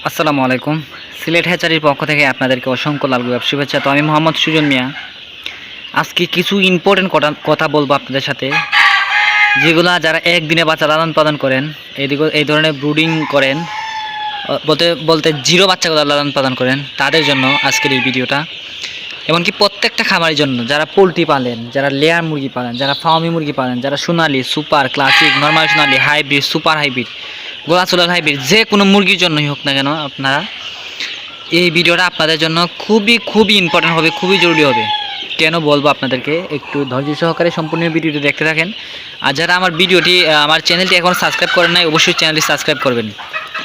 আসসালামু আলাইকুম। সিলেট হ্যাচারির পক্ষ থেকে আপনাদেরকে অসংখ্য লাভ শুভেচ্ছা। তো আমি মোহাম্মদ সুজন মিয়া। আজকে কিছু ইম্পর্টেন্ট কথা বলবো আপনাদের সাথে, যেগুলা যারা একদিনে বাচ্চা লালন পালন করেন, এই ধরনের ব্রুডিং করেন, বলতে বলতে জিরো বাচ্চাগুলো লালন পালন করেন, তাদের জন্য আজকের এই ভিডিওটা। এমনকি প্রত্যেকটা খামারের জন্য, যারা পোলট্রি পালেন, যারা লেয়ার মুরগি পালেন, যারা ফার্মি মুরগি পালেন, যারা সোনালি, সুপার, ক্লাসিক, নর্মাল সোনালি, হাইব্রিড, সুপার হাইব্রিড, গোলাচুলার হাইব্রিড, যে কোনো মুরগির জন্যই হোক না কেন, আপনারা এই ভিডিওটা আপনাদের জন্য খুবই ইম্পর্টেন্ট হবে, খুবই জরুরি হবে। কেন বলবো আপনাদেরকে, একটু ধৈর্য সহকারে সম্পূর্ণ ভিডিওটি দেখতে থাকেন। আর যারা আমার চ্যানেলটি এখন সাবস্ক্রাইব করেন নাই, অবশ্যই চ্যানেলটি সাবস্ক্রাইব করবেন,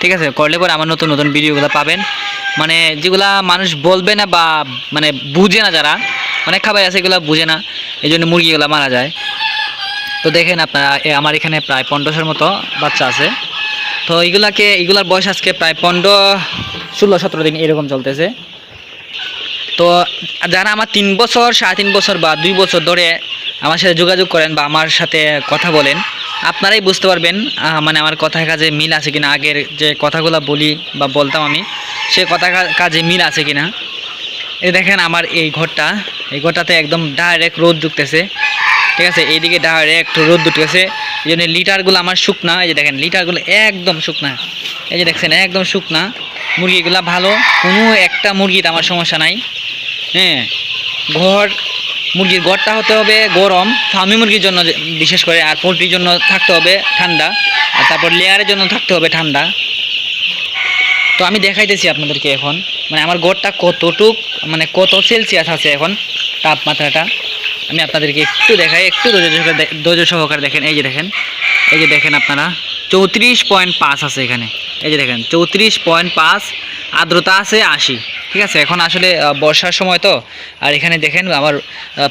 ঠিক আছে? করলে পরে আমার নতুন নতুন ভিডিওগুলো পাবেন, মানে যেগুলা মানুষ বলবে না বা মানে বুঝে না, যারা অনেক খাবার আছে এগুলো বুঝে না, এই জন্য মুরগিগুলো মারা যায়। তো দেখেন আপনারা, আমার এখানে প্রায় 1500-র মতো বাচ্চা আছে। তো এগুলার বয়স আজকে প্রায় 16-17 দিন এরকম চলতেছে। তো যারা আমার 3 বছর, 3.5 বছর বা 2 বছর ধরে আমার সাথে যোগাযোগ করেন বা আমার সাথে কথা বলেন, আপনারাই বুঝতে পারবেন মানে আমার কথায় কাজে মিল আছে কিনা, আগের যে কথাগুলো বলি বা বলতাম আমি, সে কথা কাজে মিল আছে কিনা। এই দেখেন আমার এই ঘরটাতে একদম ডাইরেক্ট রোদ ঢুকতেছে, ঠিক আছে? এইদিকে ডাইরেক্ট রোদ ঢুকতেছে, এই জন্য লিটারগুলো আমার শুকনা। এই যে দেখেন লিটারগুলো একদম শুকনা, এই যে দেখছেন একদম শুকনা। মুরগিগুলো ভালো, কোনো একটা মুরগিতে আমার সমস্যা নাই। হ্যাঁ, মুরগির ঘরটা হতে হবে গরম, ফার্মি মুরগির জন্য বিশেষ করে, আর পোলট্রির জন্য থাকতে হবে ঠান্ডা, আর তারপর লেয়ারের জন্য থাকতে হবে ঠান্ডা। তো আমি দেখাইতেছি আপনাদেরকে এখন, মানে আমার ঘরটা মানে কত সেলসিয়াস আছে এখন তাপমাত্রাটা, আমি আপনাদেরকে একটু দেখাই, একটু ধৈর্য সহকারে দেখেন। এই যে দেখেন আপনারা, 34.5 আছে এখানে। এই যে দেখেন 34.5, আর্দ্রতা আছে 80, ঠিক আছে? এখন আসলে বর্ষার সময় তো, আর এখানে দেখেন আমার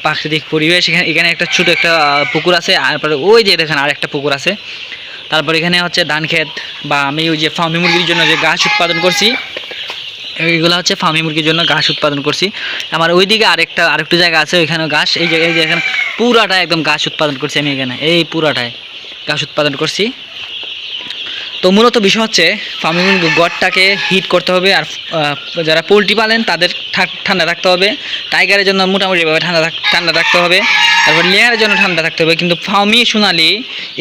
প্রাকৃতিক পরিবেশ, এখানে একটা ছোটো একটা পুকুর আছে, তারপরে ওই যে দেখেন আর একটা পুকুর আছে। তারপর এখানে হচ্ছে ধান ক্ষেত, বা আমি ওই যে ফার্মি মুরগির জন্য যে ঘাস উৎপাদন করছি, এইগুলো হচ্ছে ফার্মি মুরগির জন্য ঘাস উৎপাদন করছি। আমার ওইদিকে আরেকটু জায়গা আছে, ওইখানেও ঘাস। এই যে এখানে পুরাটা একদম ঘাস উৎপাদন করছি আমি, এখানে এই পুরাটায় ঘাস উৎপাদন করছি। তো মূলত বিষয় হচ্ছে ফার্মি মুরগির ঘরটাকে হিট করতে হবে, আর যারা পোলট্রি পালেন তাদের ঠান্ডা থাকতে হবে। টাইগারের জন্য মোটামুটিভাবে ঠান্ডা থাকতে হবে, তারপর লেয়ারের জন্য ঠান্ডা থাকতে হবে। কিন্তু ফার্মি, সোনালি,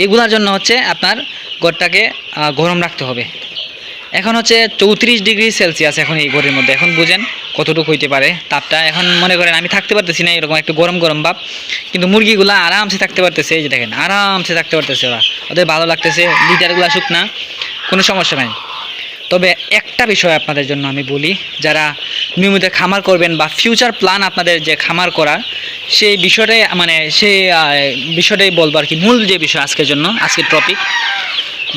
এগুলোর জন্য হচ্ছে আপনার ঘরটাকে গরম রাখতে হবে। এখন হচ্ছে 34 ডিগ্রি সেলসিয়াস এখন এই ঘরের মধ্যে। এখন বুঝেন কতটুকু হইতে পারে তাপটা। এখন মনে করেন আমি থাকতে পারতেছি না, এরকম একটু গরম গরম ভাব, কিন্তু মুরগিগুলো আরামসে থাকতে পারতেছে। এই যে দেখেন আরামসে থাকতে পারতেছে, ওদের ভালো লাগতেছে, লিটারগুলো শুকনা, কোনো সমস্যা নাই। তবে একটা বিষয় আপনাদের জন্য আমি বলি, যারা নিয়মিত খামার করবেন বা ফিউচার প্ল্যান আপনাদের যে খামার করা, সেই বিষয়টাই বলবো আর কি। মূল যে বিষয় আজকের টপিক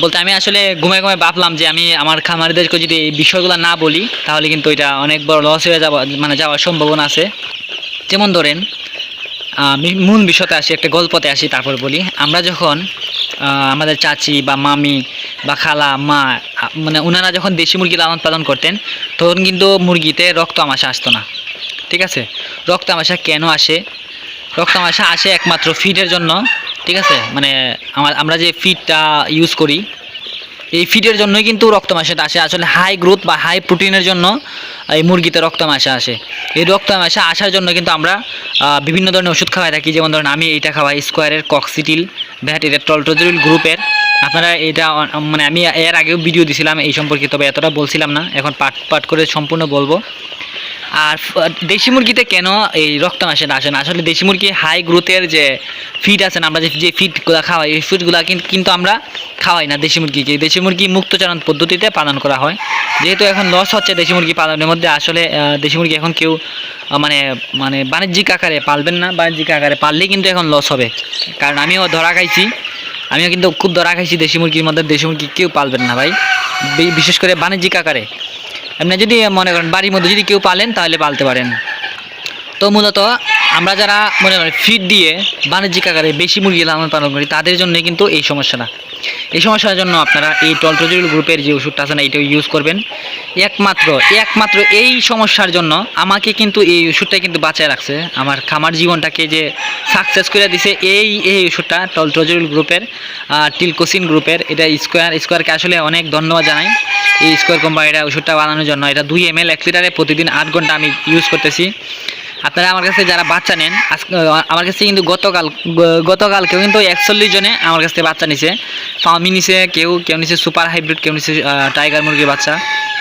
বলতে, আমি আসলে ঘুমায় ভাবলাম যে আমি আমার খামারিদেরকে যদি এই বিষয়গুলো না বলি, তাহলে কিন্তু এটা অনেক বড় লস হয়ে যাওয়ার সম্ভাবনা আছে। যেমন ধরেন, আমি মূল বিষয়তে আসি, একটা গল্পতে আসি, তারপর বলি। আমরা যখন আমাদের চাচি বা মামি বা খালা, মা, মানে ওনারা যখন দেশি মুরগি লালন পালন করতেন, তখন কিন্তু মুরগিতে রক্ত আমাশা আসতো না, ঠিক আছে? রক্ত আমাশা কেন আসে? রক্ত আমাশা আসে একমাত্র ফিডের জন্য, ঠিক আছে? মানে আমরা যে ফিডটা ইউজ করি, এই ফিডের জন্যই কিন্তু রক্তমাশাটা আসে। আসলে হাই গ্রোথ বা হাই প্রোটিনের জন্য এই মুরগিতে রক্তমাশা আসে। এই রক্তমাশা আসার জন্য কিন্তু আমরা বিভিন্ন ধরনের ওষুধ খাওয়াই থাকি। যেমন ধরেন আমি এইটা খাওয়াই, স্কোয়ারের কক্সিটিল ভ্যাট, এটা টলটোজেরিল গ্রুপের। আপনারা এটা মানে আমি এর আগেও ভিডিও দিছিলাম এই সম্পর্কে, তবে এতটা বলছিলাম না, এখন পাট করে সম্পূর্ণ বলবো। আর দেশি মুরগিতে কেন এই রক্তমাশাটা আসে না? আসলে দেশি মুরগি হাই গ্রোথের যে ফিড আছে না, আমরা যে ফিডগুলো খাওয়াই, এই ফিডগুলো কিন্তু আমরা খাওয়াই না দেশি মুরগিকে। দেশি মুরগি মুক্তচারণ পদ্ধতিতে পালন করা হয়। যেহেতু এখন লস হচ্ছে দেশি মুরগি পালনের মধ্যে, আসলে দেশি মুরগি এখন কেউ মানে বাণিজ্যিক আকারে পালবেন না। বাণিজ্যিক আকারে পাললেই কিন্তু এখন লস হবে, কারণ আমিও কিন্তু খুব ধরা খাইছি দেশি মুরগির মধ্যে। দেশি মুরগি কেউ পালবেন না ভাই, বিশেষ করে বাণিজ্যিক আকারে। আপনি যদি মনে করেন বাড়ির মধ্যে যদি কেউ পালেন, তাহলে পালতে পারেন। তো মূলত আমরা যারা মনে করেন ফিড দিয়ে বাণিজ্যিক আকারে বেশি মুরগি লালন পালন করি, তাদের জন্যই কিন্তু এই সমস্যাটা। এই সমস্যার জন্য আপনারা এই টলট্রোজোল গ্রুপের যে ওষুধটা আছে না এটা ইউজ করবেন। একমাত্র এই সমস্যার জন্য আমাকে কিন্তু এই ওষুধটা কিন্তু বাঁচায় রাখছে, আমার খামার জীবনটাকে যে সাকসেস করে দিছে এই ওষুধটা টলট্রোজোল গ্রুপের, টিলকোসিন গ্রুপের। এটা স্কোয়ারকে আসলে অনেক ধন্যবাদ জানাই, এই স্কোয়ার কোম্পানিটা ওষুধটা বানানোর জন্য। এটা 2 ml 1 লিটারে প্রতিদিন 8 ঘন্টা আমি ইউজ করতেছি। আপনারা আমার কাছে যারা বাচ্চা নেন, আমার কাছে কিন্তু গতকালকেও কিন্তু 41 জনে আমার কাছ থেকে বাচ্চা নিছে। ফার্মি নিছে, কেউ নিছে সুপার হাইব্রিড, কেউ নিছে টাইগার মুরগির বাচ্চা।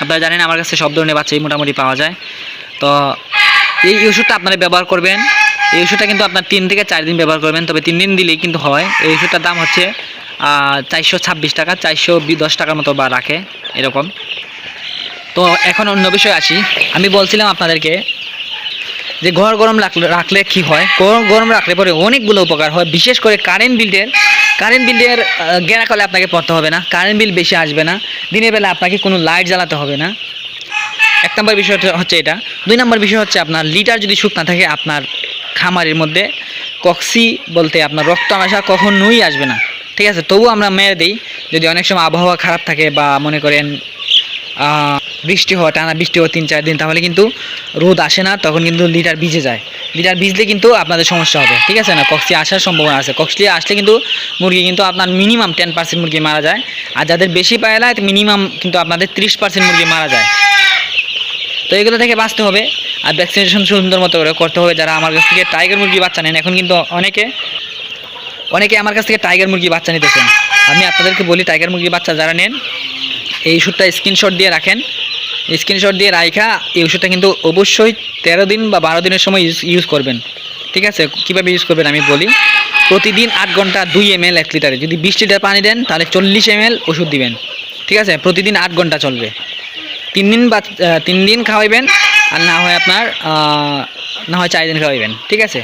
আপনারা জানেন আমার কাছে সব ধরনের বাচ্চাই মোটামুটি পাওয়া যায়। তো এই ওষুধটা আপনারা ব্যবহার করবেন। এই ওষুধটা কিন্তু আপনার 3 থেকে 4 দিন ব্যবহার করবেন, তবে 3 দিন দিলেই কিন্তু হয়। এই ওষুধটার দাম হচ্ছে 426 টাকা, 410 টাকার মতো বা রাখে এরকম। তো এখন অন্য বিষয় আসি। আমি বলছিলাম আপনাদেরকে যে ঘর গরম রাখলে কি হয়, গরম রাখলে পরে অনেকগুলো উপকার হয়। বিশেষ করে কারেন্ট বিলের গেরাকলে আপনাকে পড়তে হবে না, কারেন্ট বিল বেশি আসবে না, দিনের বেলা আপনাকে কোনো লাইট জ্বালাতে হবে না। 1 নম্বর বিষয় হচ্ছে এটা। 2 নম্বর বিষয় হচ্ছে আপনার লিটার যদি শুকনা থাকে আপনার খামারের মধ্যে কক্সি বলতে আপনার রক্ত আমাশা কখনোই আসবে না, ঠিক আছে। তবু আমরা মেরে দিই যদি অনেক সময় আবহাওয়া খারাপ থাকে বা মনে করেন বৃষ্টি হয়, টানা বৃষ্টি হয় 3-4 দিন, তাহলে কিন্তু রোদ আসে না, তখন কিন্তু লিটার ভিজে যায়। লিটার ভিজলে কিন্তু আপনাদের সমস্যা হবে, ঠিক আছে না। কক্সি আসার সম্ভাবনা আছে। কক্সি আসলে কিন্তু মুরগি কিন্তু আপনার মিনিমাম 10% মুরগি মারা যায়, আর যাদের বেশি পায়লা মিনিমাম কিন্তু আপনাদের 30% মুরগি মারা যায়। তো এগুলো থেকে বাঁচতে হবে, আর ভ্যাকসিনেশন সুন্দর মতো করে করতে হবে। যারা আমার কাছ থেকে টাইগার মুরগি বাচ্চা নেন, এখন কিন্তু অনেকে আমার কাছ থেকে টাইগার মুরগি বাচ্চা নিতেছেন। আমি আপনাদেরকে বলি, টাইগার মুরগি বাচ্চা যারা নেন এই ওষুধটা স্ক্রিনশট দিয়ে রাখেন। স্ক্রিনশট দিয়ে রাখা এই ওষুধটা কিন্তু অবশ্যই 13 দিন বা 12 দিনের সময় ইউজ করবেন, ঠিক আছে। কীভাবে ইউজ করবেন আমি বলি। প্রতিদিন 8 ঘন্টা 2 ml 1 লিটারে, যদি 20 লিটার পানি দেন তাহলে 40 ml ওষুধ দিবেন, ঠিক আছে। প্রতিদিন 8 ঘন্টা চলবে। 3 দিন খাওয়াইবেন, আর না হয় আপনার 4 দিন খাওয়াইবেন, ঠিক আছে।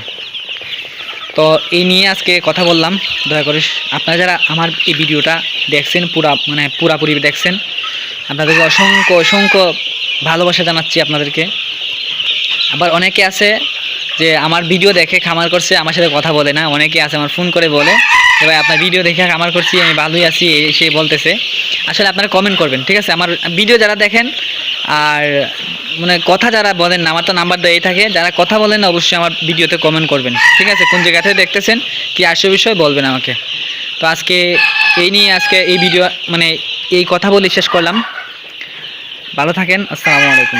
তো এই নিয়ে আজকে কথা বললাম। দয়া করে আপনারা যারা আমার এই ভিডিওটা দেখছেন, পুরাপুরি দেখছেন, আপনাদেরকে অসংখ্য ভালোবাসা জানাচ্ছি আপনাদেরকে। আবার অনেকে আছে যে আমার ভিডিও দেখে খামার করছে, আমার সাথে কথা বলে না। অনেকে আছে আমার ফোন করে বলে এবার আপনার ভিডিও দেখে খামার করছি, আমি ভালোই আছি, সে বলতেছে। আসলে আপনারা কমেন্ট করবেন, ঠিক আছে। আমার ভিডিও যারা দেখেন আর কথা যারা বলেন না, আমার তো নাম্বার দেওয়াই থাকে, যারা কথা বলেন না অবশ্যই আমার ভিডিওতে কমেন্ট করবেন, ঠিক আছে। কোন জায়গা থেকে দেখতেছেন, কি আসল বিষয় বলবেন আমাকে। তো আজকে এই নিয়ে এই ভিডিও এই কথা বলে শেষ করলাম। ভালো থাকেন, আসসালামু আলাইকুম।